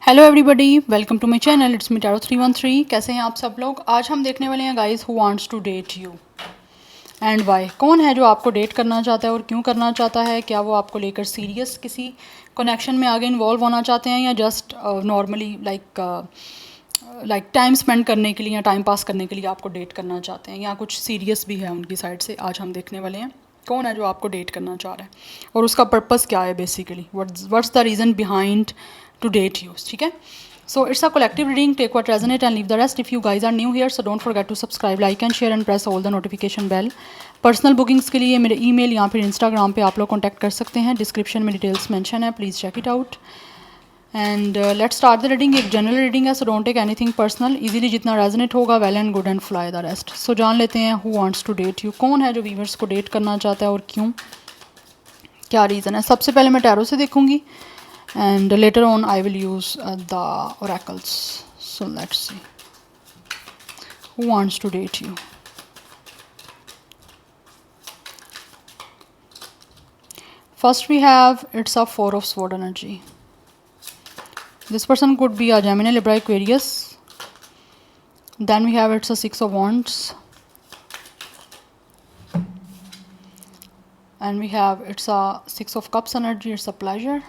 Hello everybody, welcome to my channel. It's me tarot 313। कैसे हैं आप सब लोग। आज हम देखने वाले हैं guys who wants to date you and why. कौन है जो आपको डेट करना चाहता है और क्यों करना चाहता है। क्या वो आपको लेकर सीरियस किसी कनेक्शन में आगे इन्वॉल्व होना चाहते हैं या just normally like time spend करने के लिए या टाइम पास करने के लिए आपको डेट करना चाहते हैं, या कुछ सीरियस भी है उनकी साइड से। आज हम देखने वाले हैं कौन है जो आपको डेट करना चाह रहा है और उसका पर्पस क्या है basically, what's the reason behind to date you. ठीक है, so it's a collective reading. Take what resonate and leave the rest. If you guys are new here, so don't forget to subscribe, like and share and press all the notification bell. Personal bookings के लिए मेरे email या फिर Instagram पे आप लोग contact कर सकते हैं। डिस्क्रिप्शन में डिटेल्स मेंशन है, please check it out. And let's start the reading. एक जनरल रीडिंग है, so don't take anything personal. Easily जितना रेजोनेट होगा well and good and fly the rest. So जान लेते हैं who wants to date you. कौन है जो वीवर्स को डेट करना चाहता है और क्यों, क्या रीज़न है। सबसे पहले मैं टैरो से देखूंगी and later on I will use the oracles. So let's see who wants to date you. First we have, it's a Four of Sword energy. This person could be a Gemini, Libra, Aquarius. Then we have, it's a Six of Wands, and we have, it's a Six of Cups energy. It's a pleasure.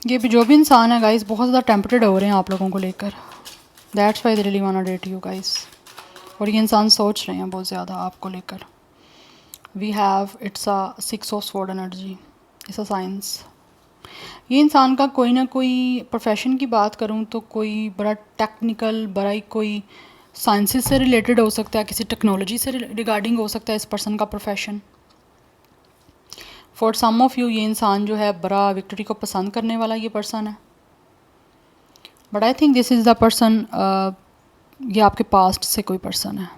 ये भी जो भी इंसान है guys बहुत ज़्यादा tempted हो रहे हैं आप लोगों को लेकर। That's why they really want to date you guys. और ये इंसान सोच रहे हैं बहुत ज़्यादा आपको लेकर। We have, it's a six of sword energy, it's a science. ये इंसान का कोई ना कोई प्रोफेशन की बात करूँ तो कोई बड़ा टेक्निकल, बड़ा ही कोई साइंसिस से रिलेटेड हो सकता है, किसी टेक्नोलॉजी से रिगार्डिंग हो सकता है इस पर्सन का profession. For some of you ये इंसान जो है बड़ा विक्ट्री को पसंद करने वाला ये पर्सन है। But I think this is the person, ये आपके पास्ट से कोई पर्सन है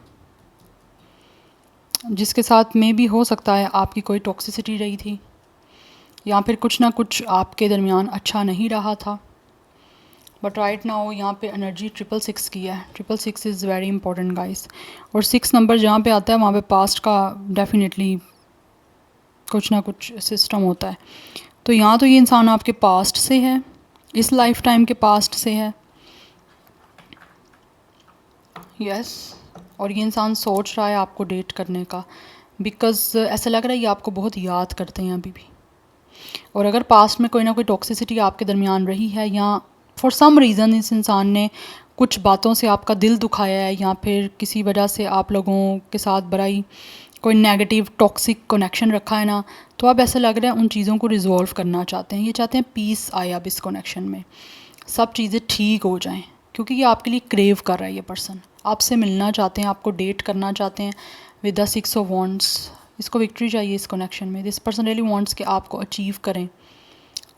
जिसके साथ में भी हो सकता है आपकी कोई टॉक्सिसिटी रही थी या फिर कुछ ना कुछ आपके दरमियान अच्छा नहीं रहा था। बट राइट नाउ यहाँ पे एनर्जी 666 की है। 666 इज़ वेरी इंपॉर्टेंट गाइस। और 6 नंबर जहाँ पे आता है वहाँ पे पास्ट का डेफिनेटली कुछ ना कुछ सिस्टम होता है। तो यहाँ तो ये इंसान आपके पास्ट से है, इस लाइफ टाइम के पास्ट से है। यस और ये इंसान सोच रहा है आपको डेट करने का, बिकॉज ऐसा लग रहा है ये आपको बहुत याद करते हैं अभी भी। और अगर पास्ट में कोई ना कोई टॉक्सिसिटी आपके दरमियान रही है या फॉर सम रीज़न इस इंसान ने कुछ बातों से आपका दिल दुखाया है या फिर किसी वजह से आप लोगों के साथ बड़ा ही कोई नेगेटिव टॉक्सिक कनेक्शन रखा है ना, तो अब ऐसा लग रहा है उन चीज़ों को रिजॉल्व करना चाहते हैं। ये चाहते हैं पीस आए अब इस कनेक्शन में, सब चीज़ें ठीक हो जाएं, क्योंकि ये आपके लिए क्रेव कर रहा है। ये पर्सन आपसे मिलना चाहते हैं, आपको डेट करना चाहते हैं विद द 6 ऑफ वॉन्ड्स। इसको विक्ट्री चाहिए इस कनेक्शन में। दिस पर्सन रियली वांट्स कि आपको अचीव करें।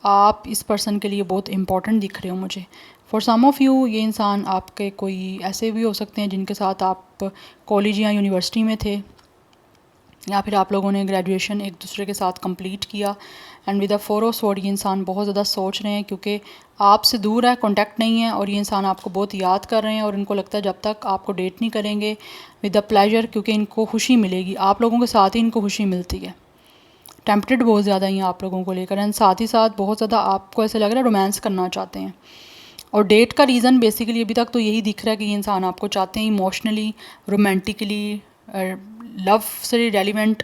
आप इस पर्सन के लिए बहुत इंपॉर्टेंट दिख रहे हो मुझे। फॉर सम ऑफ़ यू ये इंसान आपके कोई ऐसे भी हो सकते हैं जिनके साथ आप कॉलेज या यूनिवर्सिटी में थे, या फिर आप लोगों ने ग्रेजुएशन एक दूसरे के साथ कंप्लीट किया। And with the 4 of sword ये इंसान बहुत ज़्यादा सोच रहे हैं क्योंकि आपसे दूर है, कांटेक्ट नहीं है, और ये इंसान आपको बहुत याद कर रहे हैं। और इनको लगता है जब तक आपको डेट नहीं करेंगे विद द प्लेजर, क्योंकि इनको खुशी मिलेगी, आप लोगों के साथ ही इनको खुशी मिलती है। टेम्पटेड बहुत ज़्यादा ही आप लोगों को लेकर, एंड साथ ही साथ बहुत ज़्यादा आपको ऐसे लग रहा है रोमांस करना चाहते हैं। और डेट का रीज़न बेसिकली अभी तक तो यही दिख रहा है कि ये इंसान आपको चाहते हैं इमोशनली, रोमांटिकली, लव से रेलिवेंट।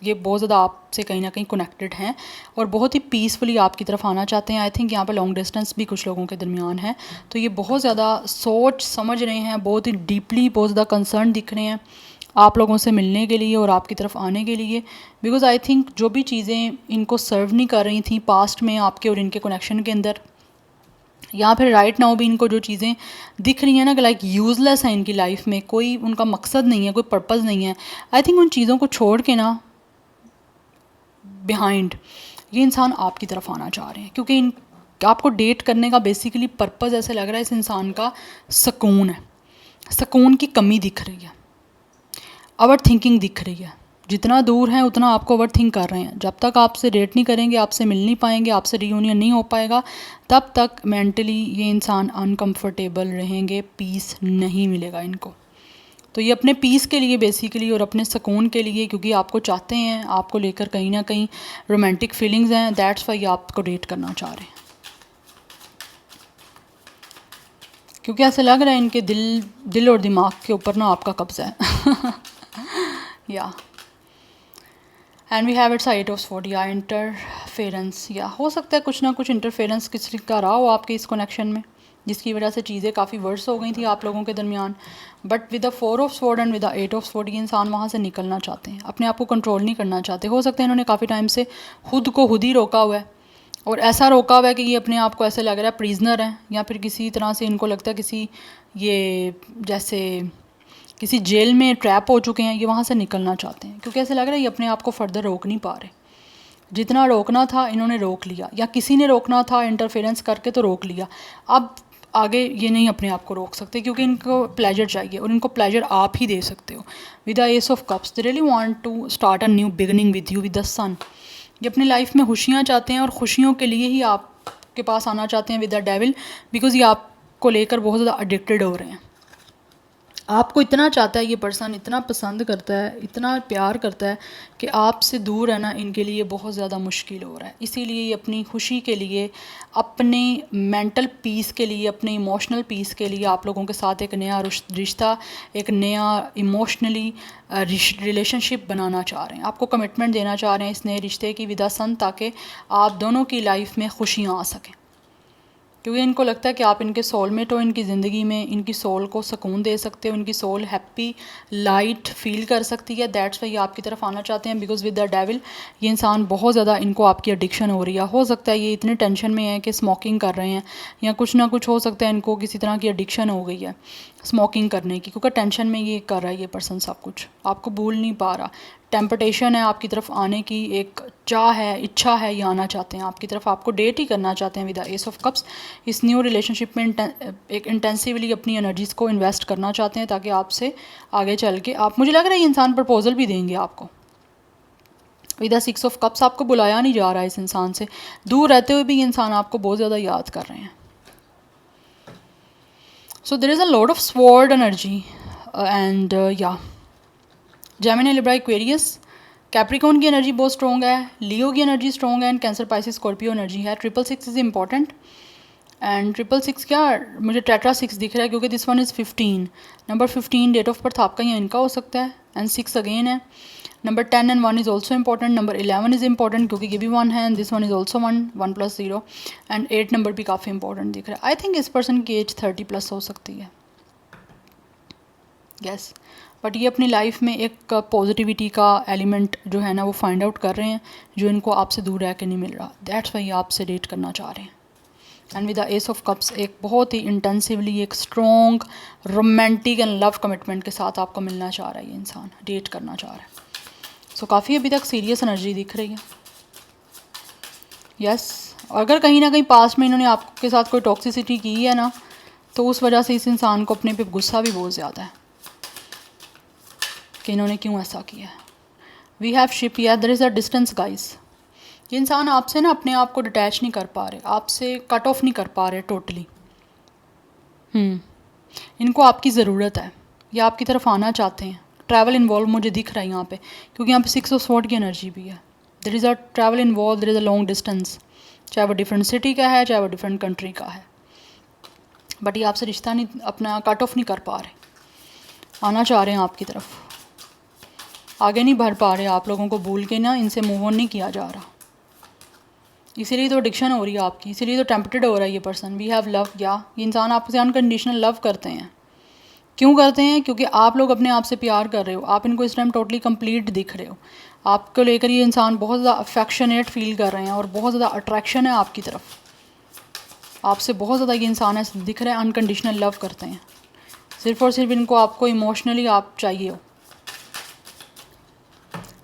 ये बहुत ज़्यादा आपसे कहीं ना कहीं कनेक्टेड हैं और बहुत ही पीसफुली आपकी तरफ आना चाहते हैं। आई थिंक यहाँ पे लॉन्ग डिस्टेंस भी कुछ लोगों के दरमियान है, तो ये बहुत ज़्यादा सोच समझ रहे हैं, बहुत ही डीपली बहुत ज़्यादा कंसर्न दिख रहे हैं आप लोगों से मिलने के लिए और आपकी तरफ आने के लिए। बिकॉज़ आई थिंक जो भी चीज़ें इनको सर्व नहीं कर रही थी पास्ट में आपके और इनके कनेक्शन के अंदर, या फिर राइट नाउ भी इनको जो चीज़ें दिख रही हैं ना कि लाइक यूज़लेस है इनकी लाइफ में, कोई उनका मकसद नहीं है, कोई पर्पज़ नहीं है। आई थिंक उन चीज़ों को छोड़ के ना बिहाइंड ये इंसान आपकी तरफ आना चाह रहे हैं, क्योंकि इन आपको डेट करने का बेसिकली पर्पज़ ऐसे लग रहा है इस इंसान का सुकून है। सुकून की कमी दिख रही है, ओवर थिंकिंग दिख रही है। जितना दूर हैं उतना आपको ओवर थिंक कर रहे हैं। जब तक आपसे डेट नहीं करेंगे, आपसे मिल नहीं पाएंगे, आपसे रियूनियन नहीं हो पाएगा, तब तक मेंटली ये इंसान अनकंफर्टेबल रहेंगे, पीस नहीं मिलेगा इनको। तो ये अपने पीस के लिए बेसिकली और अपने सुकून के लिए, क्योंकि आपको चाहते हैं, आपको लेकर कहीं ना कहीं रोमांटिक फीलिंग्स हैं, दैट्स वाई आपको डेट करना चाह रहे हैं। क्योंकि ऐसा लग रहा है इनके दिल और दिमाग के ऊपर ना आपका कब्जा है। या and we have it's 8 of sword, या इंटरफेरेंस, या हो सकता है कुछ ना कुछ इंटरफेरेंस किसी का रहा हो आपके इस कनेक्शन में, जिसकी वजह से चीज़ें काफ़ी वर्स हो गई थी आप लोगों के दरमियान। But with the 4 of sword and with the 8 of sword ये इंसान वहाँ से निकलना चाहते हैं, अपने आप को कंट्रोल नहीं करना चाहते। हो सकता है इन्होंने काफ़ी टाइम से खुद को खुद ही रोका हुआ है, और ऐसा रोका हुआ है कि ये अपने आप को ऐसे लग रहा है प्रिजनर है, या फिर किसी तरह से इनको लगता है किसी ये जैसे किसी जेल में ट्रैप हो चुके हैं, ये वहाँ से निकलना चाहते हैं। क्योंकि ऐसा लग रहा है ये अपने आप को फर्दर रोक नहीं पा रहे। जितना रोकना था इन्होंने रोक लिया, या किसी ने रोकना था इंटरफेरेंस करके तो रोक लिया। अब आगे ये नहीं अपने आप को रोक सकते, क्योंकि इनको प्लेजर चाहिए, और इनको प्लेजर आप ही दे सकते हो। With the ace of cups they really want to start a new beginning with you, with the sun. ये अपनी लाइफ में खुशियाँ चाहते हैं, और खुशियों के लिए ही आपके पास आना चाहते हैं विद द डेविल, बिकॉज ये आपको लेकर बहुत ज़्यादा एडिक्टेड हो रहे हैं। आपको इतना चाहता है ये पर्सन, इतना पसंद करता है, इतना प्यार करता है कि आपसे दूर रहना इनके लिए बहुत ज़्यादा मुश्किल हो रहा है। इसीलिए ये अपनी खुशी के लिए, अपने मेंटल पीस के लिए, अपने इमोशनल पीस के लिए आप लोगों के साथ एक नया रिश्ता, एक नया इमोशनली रिलेशनशिप बनाना चाह रहे हैं। आपको कमिटमेंट देना चाह रहे हैं इस नए रिश्ते की विद द सन, ताकि आप दोनों की लाइफ में खुशियाँ आ सकें। क्योंकि इनको लगता है कि आप इनके सोलमेट हो, इनकी ज़िंदगी में इनकी सोल को सुकून दे सकते हो, इनकी सोल हैप्पी लाइट फील कर सकती है। दैट्स वाई आपकी तरफ आना चाहते हैं, बिकॉज विद द डेविल ये इंसान बहुत ज़्यादा, इनको आपकी एडिक्शन हो रही है। हो सकता है ये इतने टेंशन में है कि स्मोकिंग कर रहे हैं, या कुछ ना कुछ हो सकता है इनको किसी तरह की एडिक्शन हो गई है स्मोकिंग करने की, क्योंकि टेंशन में ये कर रहा है ये पर्सन सब कुछ, आपको भूल नहीं पा रहा। टेम्पटेशन है आपकी तरफ आने की, एक चाह है, इच्छा है, ये आना चाहते हैं आपकी तरफ, आपको डेट ही करना चाहते हैं with the ace of cups. इस न्यू रिलेशनशिप में एक इंटेंसिवली अपनी एनर्जीज़ को इन्वेस्ट करना चाहते हैं, ताकि आपसे आगे चल के आप, मुझे लग रहा है ये इंसान प्रपोजल भी देंगे आपको। विद द 6 ऑफ कप्स आपको बुलाया नहीं जा रहा है इस इंसान से, दूर रहते हुए भी ये इंसान आपको बहुत ज़्यादा याद कर रहे हैं। So there is a lot of sword energy and या जेमिनी, लिब्रा, एक्वेरियस, कैप्रिकॉन की एनर्जी बहुत स्ट्रॉन्ग है, लियो की एनर्जी स्ट्रॉन्ग है, and Cancer, Pisces, Scorpio energy है। 666 इज़ इंपॉर्टेंट, एंड 666 क्या, मुझे टेट्रा 6 दिख रहा है, क्योंकि this one is 15, number 15 date of birth आपका या इनका हो सकता है, एंड 6 अगेन है। Number 10 and 1 is also important, number 11 is important क्योंकि ये भी 1 है, and this one is also 1 + 0, and 8 number भी काफ़ी इंपॉर्टेंट दिख रहा है। आई थिंक इस पर्सन की एज 30+ हो सकती है, यस। बट ये अपनी लाइफ में एक पॉजिटिविटी का एलिमेंट जो है ना वो फाइंड आउट कर रहे हैं, जो इनको आपसे दूर रह के नहीं मिल रहा। दैट्स वाई आपसे डेट करना चाह रहे हैं। And with the ace of cups एक बहुत ही इंटेंसिवली, एक strong romantic and love commitment के साथ आपको मिलना चाह रहा है ये इंसान, डेट करना चाह रहा है। सो काफ़ी अभी तक सीरियस एनर्जी दिख रही है, यस। अगर कहीं ना कहीं पास्ट में इन्होंने आपके साथ कोई टॉक्सिसिटी की है ना, तो उस वजह से इस इंसान को अपने पे गुस्सा भी बहुत ज़्यादा है कि इन्होंने क्यों ऐसा किया है। वी हैव शिप, या there is a distance guys. ये इंसान आपसे ना अपने आप को डिटैच नहीं कर पा रहे, आपसे कट ऑफ नहीं कर पा रहे टोटली। इनको आपकी ज़रूरत है, ये आपकी तरफ आना चाहते हैं। ट्रैवल इन्वॉल्व मुझे दिख रहा है यहाँ पे, क्योंकि यहाँ पे 6 ऑफ स्वॉर्ड की एनर्जी भी है। There is a travel involve, there is a long distance, चाहे वो डिफरेंट सिटी का है, चाहे वो डिफरेंट कंट्री का है। बट ये आपसे रिश्ता नहीं, अपना कट ऑफ नहीं कर पा रहे, आना चाह रहे हैं आपकी तरफ, आगे नहीं बढ़ पा रहे, आप लोगों को भूल के ना इनसे मूव ऑन नहीं किया जा रहा। इसीलिए तो एडिक्शन हो रही है आपकी, इसीलिए तो टेम्पटेड हो रहा है ये पर्सन। वी हैव लव, या ये इंसान आपसे अनकंडीशनल लव करते हैं। क्यों करते हैं? क्योंकि आप लोग अपने आप से प्यार कर रहे हो, आप इनको इस टाइम टोटली कंप्लीट दिख रहे हो, आपको लेकर ये इंसान बहुत ज़्यादा अफेक्शनेट फील कर रहे हैं, और बहुत ज़्यादा अट्रैक्शन है आपकी तरफ, आपसे बहुत ज़्यादा ये इंसान ऐसे दिख रहा है, अनकंडीशनल लव करते हैं। सिर्फ और सिर्फ इनको आपको इमोशनली आप चाहिए हो।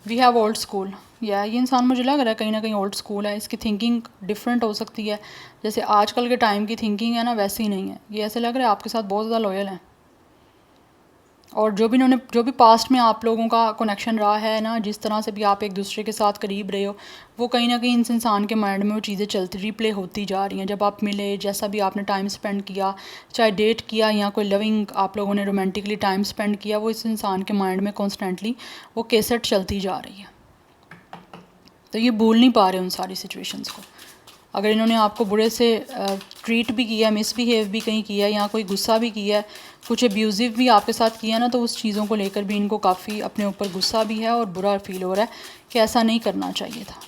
वी हैव ओल्ड स्कूल, या ये इंसान मुझे लग रहा है कहीं ना कहीं ओल्ड स्कूल है, इसकी थिंकिंग डिफरेंट हो सकती है। जैसे आजकल के टाइम की थिंकिंग है ना, वैसे ही नहीं है। ये ऐसे लग रहा है आपके साथ बहुत ज़्यादा लॉयल है, और जो भी पास्ट में आप लोगों का कनेक्शन रहा है ना, जिस तरह से भी आप एक दूसरे के साथ करीब रहे हो, वो कहीं ना कहीं इस इंसान के माइंड में वो चीज़ें चलती रिप्ले होती जा रही हैं। जब आप मिले, जैसा भी आपने टाइम स्पेंड किया, चाहे डेट किया या कोई लविंग आप लोगों ने रोमांटिकली टाइम स्पेंड किया, वो इस इंसान के माइंड में कॉन्स्टेंटली वो कैसेट चलती जा रही है। तो ये भूल नहीं पा रहे उन सारी सिचुएशंस को। अगर इन्होंने आपको बुरे से ट्रीट भी किया, मिसबिहेव भी कहीं किया, या कोई गुस्सा भी किया, कुछ एब्यूज़िव भी आपके साथ किया ना, तो उस चीज़ों को लेकर भी इनको काफ़ी अपने ऊपर गुस्सा भी है और बुरा फील हो रहा है कि ऐसा नहीं करना चाहिए था।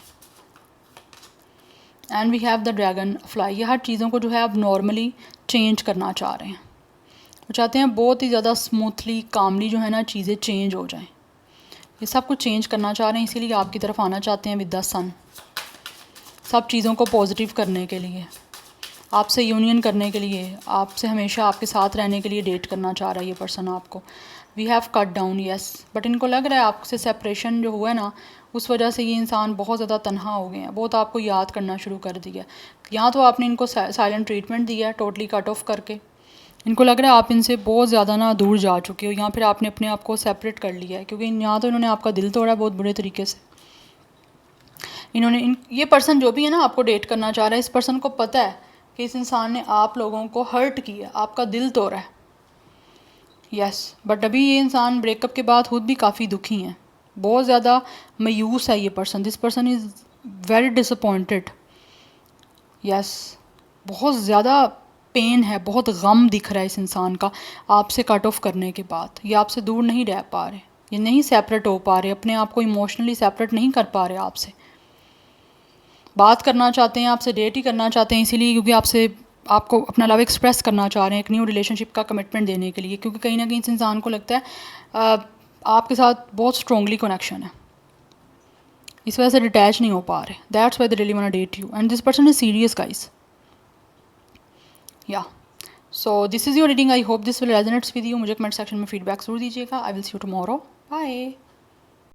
And we have the dragonfly. ये हर चीज़ों को जो है अब नॉर्मली चेंज करना चाह रहे हैं। वो चाहते हैं बहुत ही ज़्यादा स्मूथली, कामली जो है ना चीज़ें चेंज हो जाएं। ये सब कुछ चेंज करना चाह रहे हैं, इसीलिए आपकी तरफ आना चाहते हैं विद द सन। सब चीज़ों को पॉजिटिव करने के लिए, आपसे यूनियन करने के लिए, आपसे हमेशा आपके साथ रहने के लिए डेट करना चाह रहा है ये पर्सन आपको। We have cut down, yes, but इनको लग रहा है आपसे सेपरेशन जो हुआ है ना, उस वजह से ये इंसान बहुत ज़्यादा तन्हा हो गए हैं, बहुत आपको याद करना शुरू कर दिया। या तो आपने इनको साइलेंट ट्रीटमेंट दिया है टोटली कट ऑफ करके, इनको लग रहा है आप इनसे बहुत ज़्यादा ना दूर जा चुके हो, या फिर आपने अपने आप को सेपरेट कर लिया है, क्योंकि यहाँ तो इन्होंने आपका दिल तोड़ा बहुत बुरे तरीके से। ये पर्सन जो भी है ना आपको डेट करना चाह रहा है, इस पर्सन को पता है कि इस इंसान ने आप लोगों को हर्ट किया, आपका दिल तोड़ा है। यस, बट अभी ये इंसान ब्रेकअप के बाद खुद भी काफ़ी दुखी हैं, बहुत ज़्यादा मायूस है ये person. This person is very disappointed. Yes, बहुत ज़्यादा पेन है, बहुत गम दिख रहा है इस इंसान का आपसे कट ऑफ करने के बाद। ये आपसे दूर नहीं रह पा रहे, ये नहीं सेपरेट हो पा रहे, अपने आप को इमोशनली सेपरेट नहीं कर पा रहे आपसे। बात करना चाहते हैं आपसे, डेट ही करना चाहते हैं इसीलिए, क्योंकि आपको अपना लव एक्सप्रेस करना चाह रहे हैं एक न्यू रिलेशनशिप का कमिटमेंट देने के लिए, क्योंकि कहीं ना कहीं इस इंसान को लगता है आपके साथ बहुत स्ट्रॉन्गली कनेक्शन है, इस वजह से डिटैच नहीं हो पा रहे। That's why they really want to date you and this person is serious guys. Yeah so this is your reading. I hope this will resonates with you. मुझे कमेंट सेक्शन में फीडबैक जरूर दीजिएगा। I will see you tomorrow. Bye.